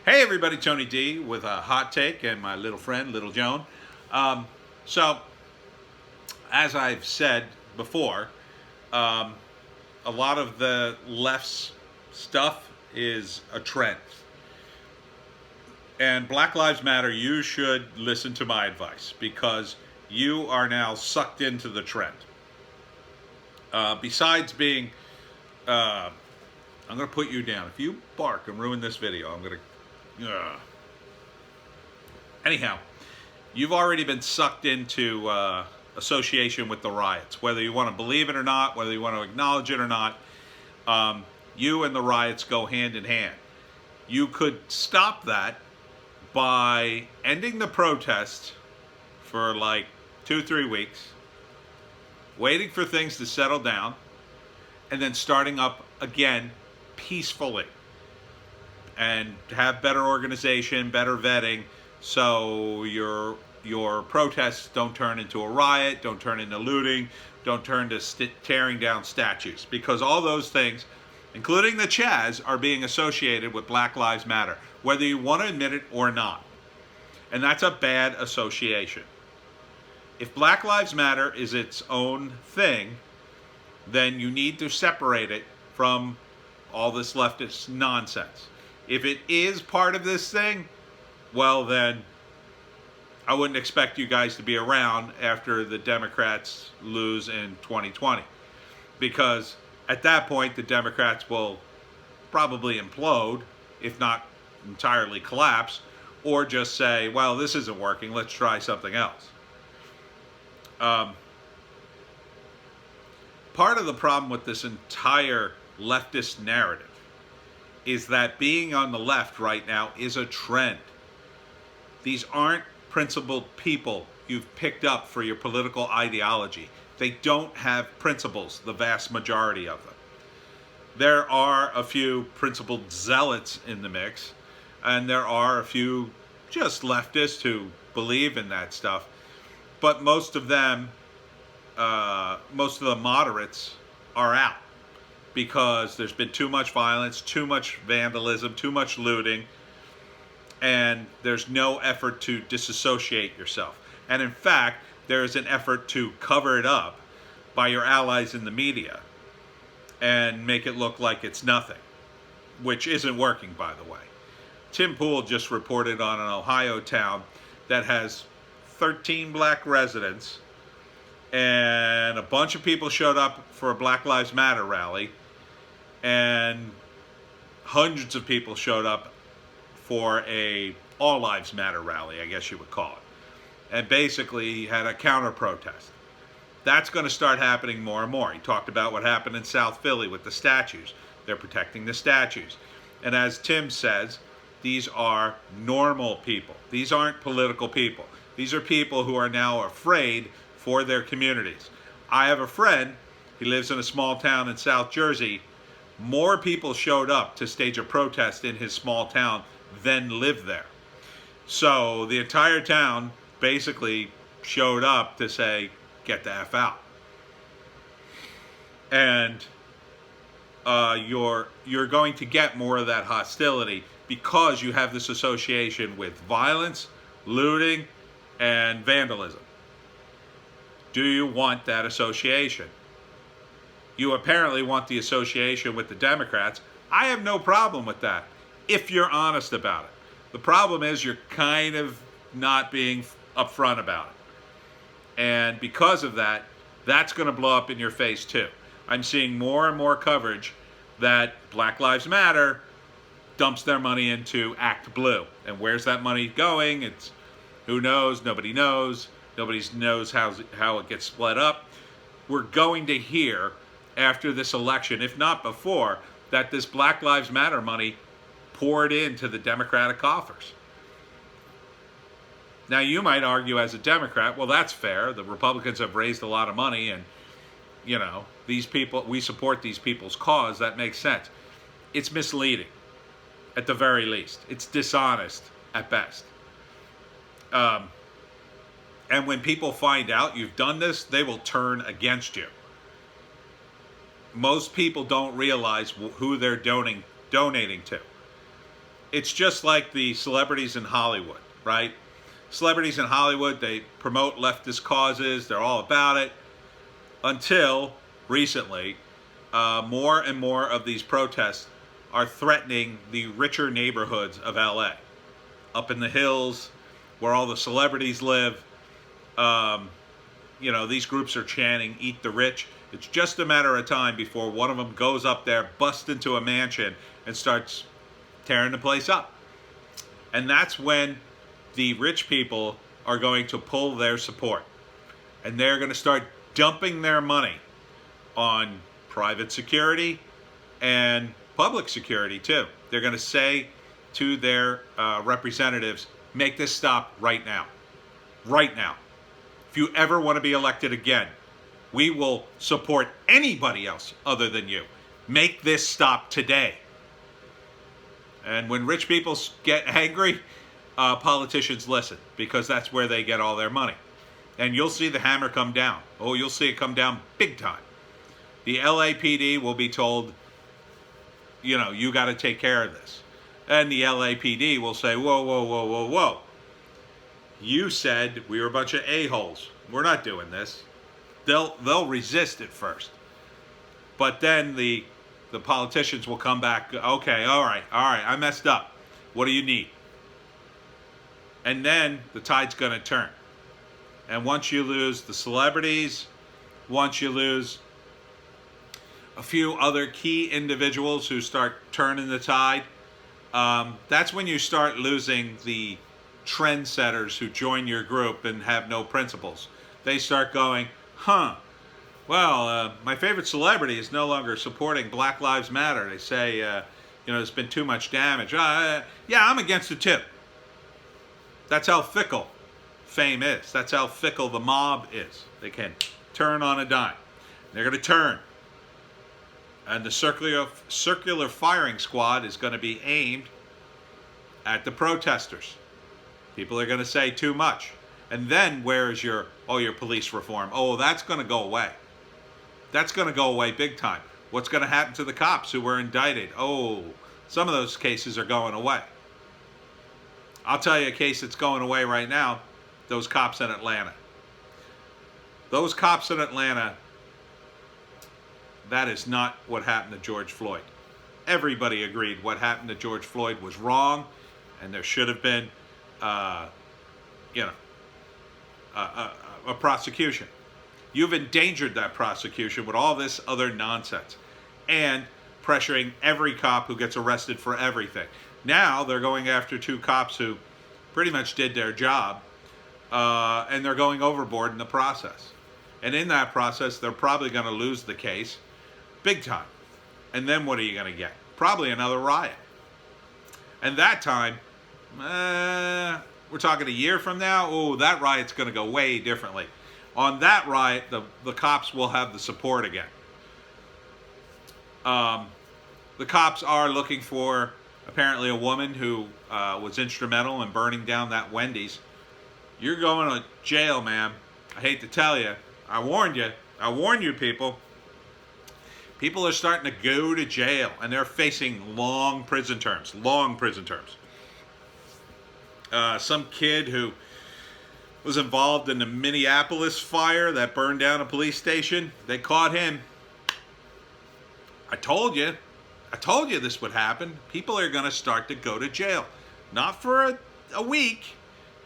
Hey everybody, Tony D with a hot take and my little friend, Little Joan. So, as I've said before, um, a lot of the left's stuff is a trend. And Black Lives Matter, you should listen to my advice because you are now sucked into the trend. Besides being, I'm going to put you down. If you bark and ruin this video, I'm going to. Anyhow, you've already been sucked into association with the riots. Whether you want to believe it or not, whether you want to acknowledge it or not, you and the riots go hand in hand. You could stop that by ending the protest for like 2-3 weeks, waiting for things to settle down, and then starting up again peacefully. And have better organization, better vetting, so your protests don't turn into a riot, don't turn into looting, don't turn to tearing down statues. Because all those things, including the Chaz, are being associated with Black Lives Matter, whether you want to admit it or not. And that's a bad association. If Black Lives Matter is its own thing, then you need to separate it from all this leftist nonsense. If it is part of this thing, well then, I wouldn't expect you guys to be around after the Democrats lose in 2020. Because at that point, the Democrats will probably implode, if not entirely collapse, or just say, well, this isn't working, let's try something else. Part of the problem with this entire leftist narrative is that being on the left right now is a trend. These aren't principled people you've picked up for your political ideology. They don't have principles, the vast majority of them. There are a few principled zealots in the mix, and there are a few just leftists who believe in that stuff. But most of them, most of the moderates are out, because there's been too much violence, too much vandalism, too much looting, and there's no effort to disassociate yourself. And in fact, there is an effort to cover it up by your allies in the media and make it look like it's nothing, which isn't working, by the way. Tim Pool just reported on an Ohio town that has 13 black residents, and a bunch of people showed up for a Black Lives Matter rally, and hundreds of people showed up for a All Lives Matter rally, I guess you would call it. And basically had a counter protest. That's going to start happening more and more. He talked about what happened in South Philly with the statues. They're protecting the statues. And as Tim says, these are normal people. These aren't political people. These are people who are now afraid for their communities. I have a friend, he lives in a small town in South Jersey. More people showed up to stage a protest in his small town than lived there. So the entire town basically showed up to say, get the F out. And you're going to get more of that hostility because you have this association with violence, looting, and vandalism. Do you want that association? You apparently want the association with the Democrats. I have no problem with that, if you're honest about it. The problem is you're kind of not being upfront about it. And because of that, that's going to blow up in your face too. I'm seeing more and more coverage that Black Lives Matter dumps their money into Act Blue. And where's that money going? It's who knows? Nobody knows. Nobody knows how it gets split up. We're going to hear after this election, if not before, that this Black Lives Matter money poured into the Democratic coffers. Now, you might argue as a Democrat, well, that's fair. The Republicans have raised a lot of money, and, you know, these people, we support these people's cause. That makes sense. It's misleading, at the very least. It's dishonest, at best. And when people find out you've done this, they will turn against you. Most people don't realize who they're donating to. it's just like the celebrities in Hollywood, right? Celebrities in Hollywood, they promote leftist causes, they're all about it, until recently, more and more of these protests are threatening the richer neighborhoods of LA. Up in the hills, where all the celebrities live, these groups are chanting, "Eat the rich." It's just a matter of time before one of them goes up there, busts into a mansion, and starts tearing the place up. And that's when the rich people are going to pull their support. And they're going to start dumping their money on private security and public security too. They're going to say to their representatives, make this stop right now. Right now. If you ever want to be elected again, we will support anybody else other than you. Make this stop today. And when rich people get angry, politicians listen, because that's where they get all their money. And you'll see the hammer come down. Oh, you'll see it come down big time. The LAPD will be told, you got to take care of this. And the LAPD will say, whoa, whoa, whoa, whoa, whoa. You said we were a bunch of a-holes. We're not doing this. They'll resist at first. But then the politicians will come back, okay, all right, I messed up. What do you need? And then the tide's going to turn. And once you lose the celebrities, once you lose a few other key individuals who start turning the tide, that's when you start losing the trendsetters who join your group and have no principles. They start going, my favorite celebrity is no longer supporting Black Lives Matter. They say, there's been too much damage. Yeah, I'm against it too. That's how fickle fame is. That's how fickle the mob is. They can turn on a dime. They're going to turn. And the circular firing squad is going to be aimed at the protesters. People are going to say too much. And then where is your police reform? Oh, that's going to go away. That's going to go away big time. What's going to happen to the cops who were indicted? Oh, some of those cases are going away. I'll tell you a case that's going away right now. Those cops in Atlanta. Those cops in Atlanta, that is not what happened to George Floyd. Everybody agreed what happened to George Floyd was wrong, and there should have been, a prosecution. You've endangered that prosecution with all this other nonsense and pressuring every cop who gets arrested for everything. Now they're going after two cops who pretty much did their job, and they're going overboard in the process. And in that process, they're probably going to lose the case big time. And then what are you going to get? Probably another riot. And that time, we're talking a year from now, oh, that riot's going to go way differently. On that riot, the cops will have the support again. The cops are looking for apparently a woman who was instrumental in burning down that Wendy's. You're going to jail, ma'am. I hate to tell you. I warned you. I warned you, people. People are starting to go to jail, and they're facing long prison terms. Long prison terms. Some kid who was involved in the Minneapolis fire that burned down a police station, they caught him. I told you this would happen. People are going to start to go to jail. Not for a week,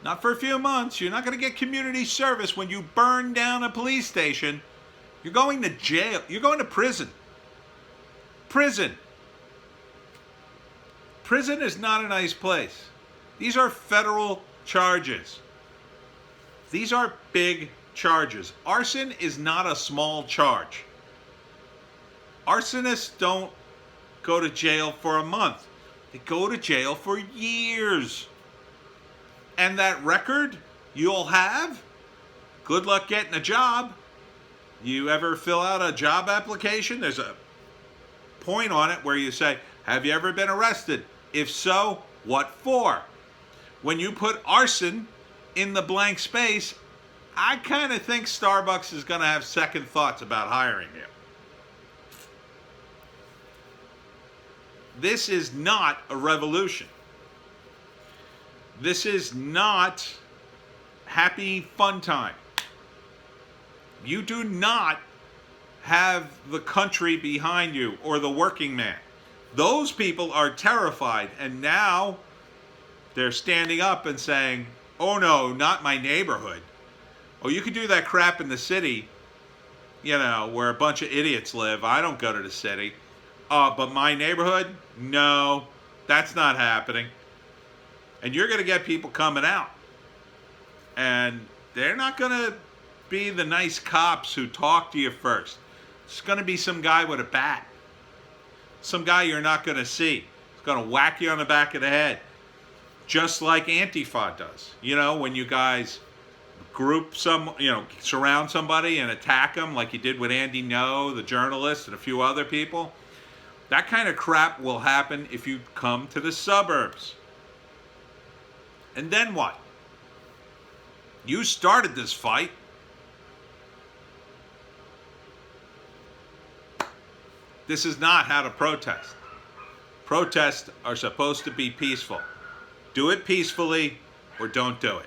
not for a few months. You're not going to get community service when you burn down a police station. You're going to jail. You're going to prison. Prison. Prison is not a nice place. These are federal charges. These are big charges. Arson is not a small charge. Arsonists don't go to jail for a month. They go to jail for years. And that record you'll have, good luck getting a job. You ever fill out a job application? There's a point on it where you say, have you ever been arrested? If so, what for? When you put arson in the blank space, I kind of think Starbucks is going to have second thoughts about hiring you. This is not a revolution. This is not happy fun time. You do not have the country behind you or the working man. Those people are terrified, and now they're standing up and saying, oh no, not my neighborhood. Oh, you can do that crap in the city, where a bunch of idiots live. I don't go to the city. But my neighborhood? No, that's not happening. And you're going to get people coming out. And they're not going to be the nice cops who talk to you first. It's going to be some guy with a bat. Some guy you're not going to see. He's going to whack you on the back of the head. Just like Antifa does. When you guys surround somebody and attack them like you did with Andy Ngo, the journalist, and a few other people. That kind of crap will happen if you come to the suburbs. And then what? You started this fight. This is not how to protest. Protests are supposed to be peaceful. Do it peacefully or don't do it.